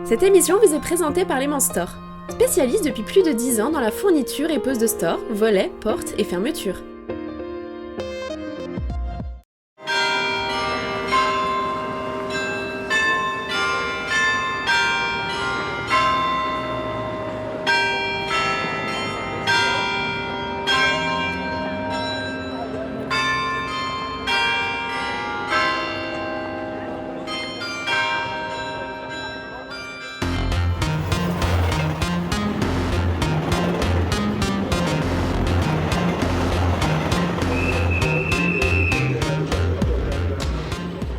Cette émission vous est présentée par Lehman Store, spécialiste depuis plus de 10 ans dans la fourniture et pose de stores, volets, portes et fermetures.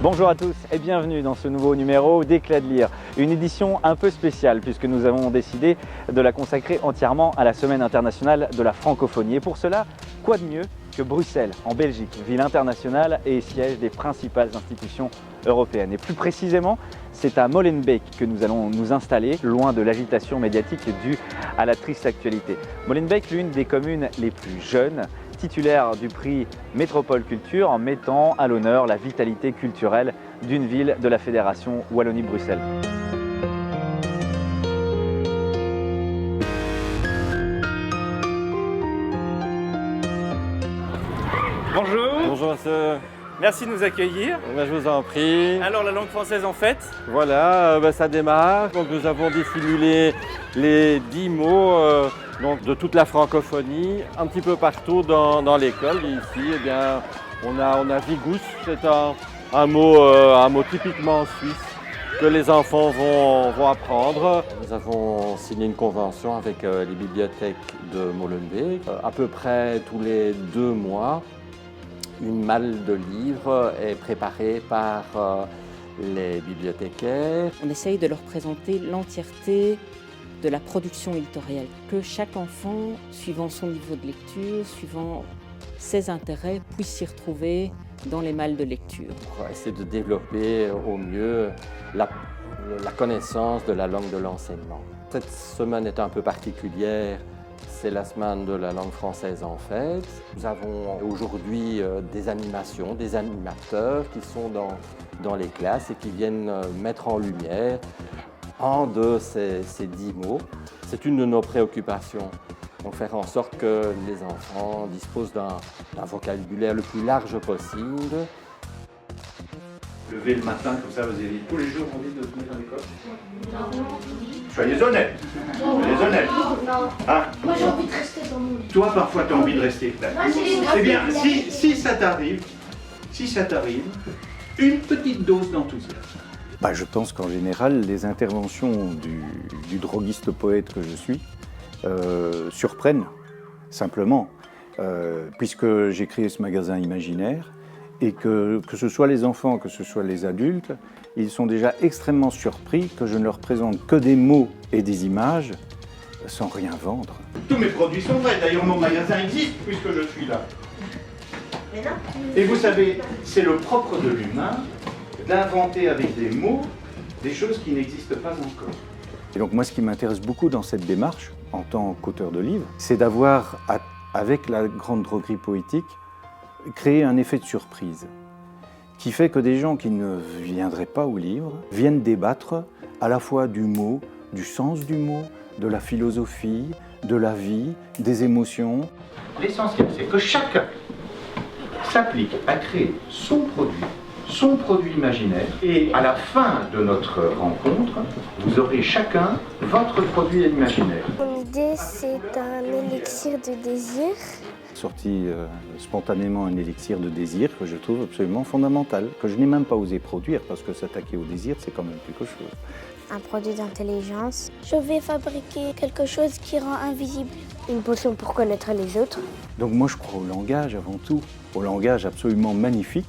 Bonjour à tous et bienvenue dans ce nouveau numéro d'Éclat de lire, une édition un peu spéciale puisque nous avons décidé de la consacrer entièrement à la Semaine internationale de la francophonie. Et pour cela, quoi de mieux que Bruxelles, en Belgique, ville internationale et siège des principales institutions européennes. Et plus précisément, c'est à Molenbeek que nous allons nous installer, loin de l'agitation médiatique due à la triste actualité. Molenbeek, l'une des communes les plus jeunes, titulaire du prix Métropole Culture en mettant à l'honneur la vitalité culturelle d'une ville de la Fédération Wallonie-Bruxelles. Bonjour. Bonjour monsieur. Merci de nous accueillir. Je vous en prie. Alors la langue française en fait. Voilà, ça démarre. Donc, nous avons dissimulé les 10 mots donc, de toute la francophonie, un petit peu partout dans l'école. Ici, eh bien, on a vigous, c'est un mot typiquement suisse que les enfants vont apprendre. Nous avons signé une convention avec les bibliothèques de Molenbeek. À peu près tous les 2 mois, une malle de livres est préparée par les bibliothécaires. On essaye de leur présenter l'entièreté de la production éditoriale, que chaque enfant, suivant son niveau de lecture, suivant ses intérêts, puisse s'y retrouver dans les malles de lecture. Pour essayer de développer au mieux la connaissance de la langue de l'enseignement. Cette semaine est un peu particulière. C'est la semaine de la langue française en fait. Nous avons aujourd'hui des animations, des animateurs qui sont dans les classes et qui viennent mettre en lumière un de ces 10 mots. C'est une de nos préoccupations. Donc faire en sorte que les enfants disposent d'un vocabulaire le plus large possible. Levez le matin, comme ça vous avez tous les jours envie de venir à l'école? Non. Soyez honnête. Soyez honnête. Non. Hein? Moi j'ai envie de rester dans mon lit. Toi parfois tu as envie de rester là. C'est bien, si ça t'arrive, une petite dose d'enthousiasme. Je pense qu'en général, les interventions du droguiste poète que je suis surprennent, simplement, puisque j'ai créé ce magasin imaginaire et que ce soit les enfants, que ce soit les adultes, ils sont déjà extrêmement surpris que je ne leur présente que des mots et des images sans rien vendre. Tous mes produits sont vrais, d'ailleurs mon magasin existe puisque je suis là. Et vous savez, c'est le propre de l'humain d'inventer avec des mots des choses qui n'existent pas encore. Et donc moi, ce qui m'intéresse beaucoup dans cette démarche, en tant qu'auteur de livres, c'est d'avoir, avec la grande droguerie poétique, créé un effet de surprise, qui fait que des gens qui ne viendraient pas au livre viennent débattre à la fois du mot, du sens du mot, de la philosophie, de la vie, des émotions. L'essentiel, c'est que chacun s'applique à créer son produit imaginaire. Et à la fin de notre rencontre, vous aurez chacun votre produit imaginaire. Mon idée, c'est un élixir de désir. Sorti spontanément un élixir de désir que je trouve absolument fondamental, que je n'ai même pas osé produire, parce que s'attaquer au désir, c'est quand même quelque chose. Un produit d'intelligence. Je vais fabriquer quelque chose qui rend invisible. Une potion pour connaître les autres. Donc moi, je crois au langage avant tout, au langage absolument magnifique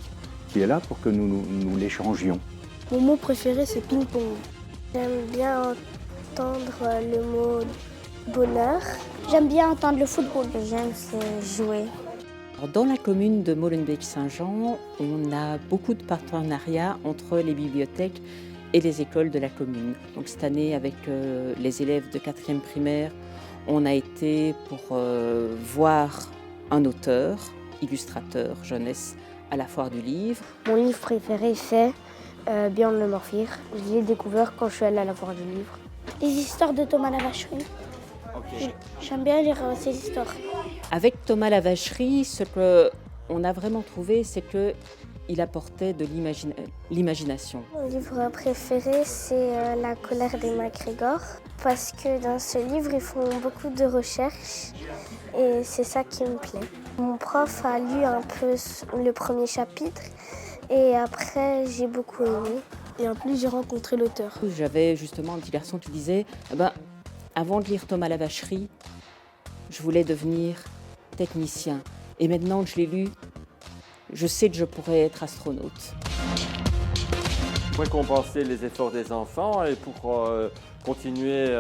qui est là pour que nous l'échangions. Mon mot préféré, c'est ping-pong. J'aime bien entendre le mot bonheur. J'aime bien entendre le football. Ce que j'aime, c'est jouer. Dans la commune de Molenbeek-Saint-Jean, on a beaucoup de partenariats entre les bibliothèques et les écoles de la commune. Donc cette année, avec les élèves de 4e primaire, on a été pour voir un auteur, illustrateur, jeunesse, à la foire du livre. Mon livre préféré, c'est Björn le Morphir. Je l'ai découvert quand je suis allée à la foire du livre. Les histoires de Thomas la Vacherie. J'aime bien lire ces histoires. Avec Thomas la Vacherie, ce qu'on a vraiment trouvé, c'est qu'il apportait de l'imagination. Mon livre préféré, c'est La colère des MacGregor. Parce que dans ce livre, ils font beaucoup de recherches et c'est ça qui me plaît. Mon prof a lu un peu le premier chapitre et après, j'ai beaucoup aimé. Et en plus, j'ai rencontré l'auteur. J'avais justement un petit garçon qui disait avant de lire Thomas la Vacherie, je voulais devenir technicien. Et maintenant que je l'ai lu, je sais que je pourrais être astronaute. Pour récompenser les efforts des enfants et pour continuer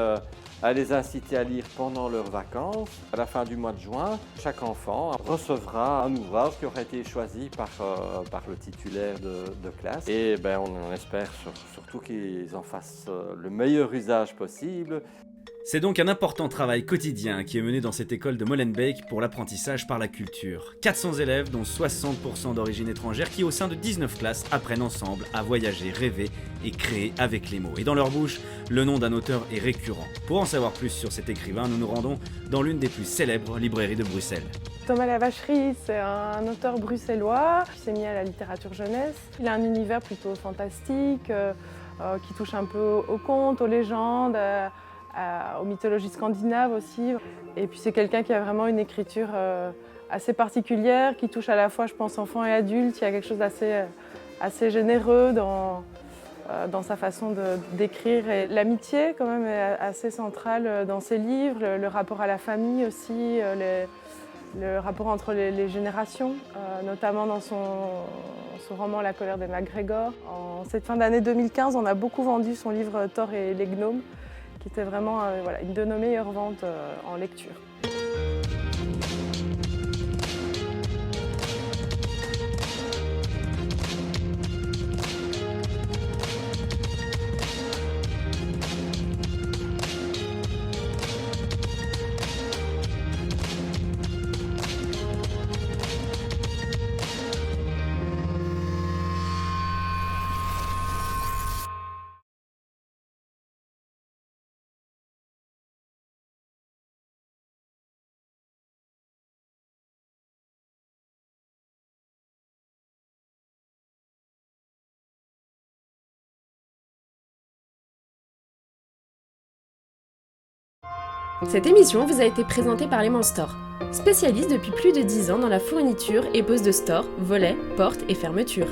à les inciter à lire pendant leurs vacances, à la fin du mois de juin, chaque enfant recevra un ouvrage qui aura été choisi par le titulaire de classe. Et on espère surtout qu'ils en fassent le meilleur usage possible. C'est donc un important travail quotidien qui est mené dans cette école de Molenbeek pour l'apprentissage par la culture. 400 élèves, dont 60% d'origine étrangère, qui au sein de 19 classes apprennent ensemble à voyager, rêver et créer avec les mots. Et dans leur bouche, le nom d'un auteur est récurrent. Pour en savoir plus sur cet écrivain, nous nous rendons dans l'une des plus célèbres librairies de Bruxelles. Thomas la Vacherie, c'est un auteur bruxellois qui s'est mis à la littérature jeunesse. Il a un univers plutôt fantastique, qui touche un peu aux contes, aux légendes, aux mythologies scandinaves aussi. Et puis c'est quelqu'un qui a vraiment une écriture assez particulière, qui touche à la fois, je pense, enfants et adultes. Il y a quelque chose d'assez généreux dans sa façon d'écrire. Et l'amitié, quand même, est assez centrale dans ses livres, le rapport à la famille aussi, le rapport entre les générations, notamment dans son roman La colère des MacGregor. En cette fin d'année 2015, on a beaucoup vendu son livre Thor et les gnomes, qui était vraiment une de nos meilleures ventes en lecture. Cette émission vous a été présentée par Lehman Store, spécialiste depuis plus de 10 ans dans la fourniture et pose de stores, volets, portes et fermetures.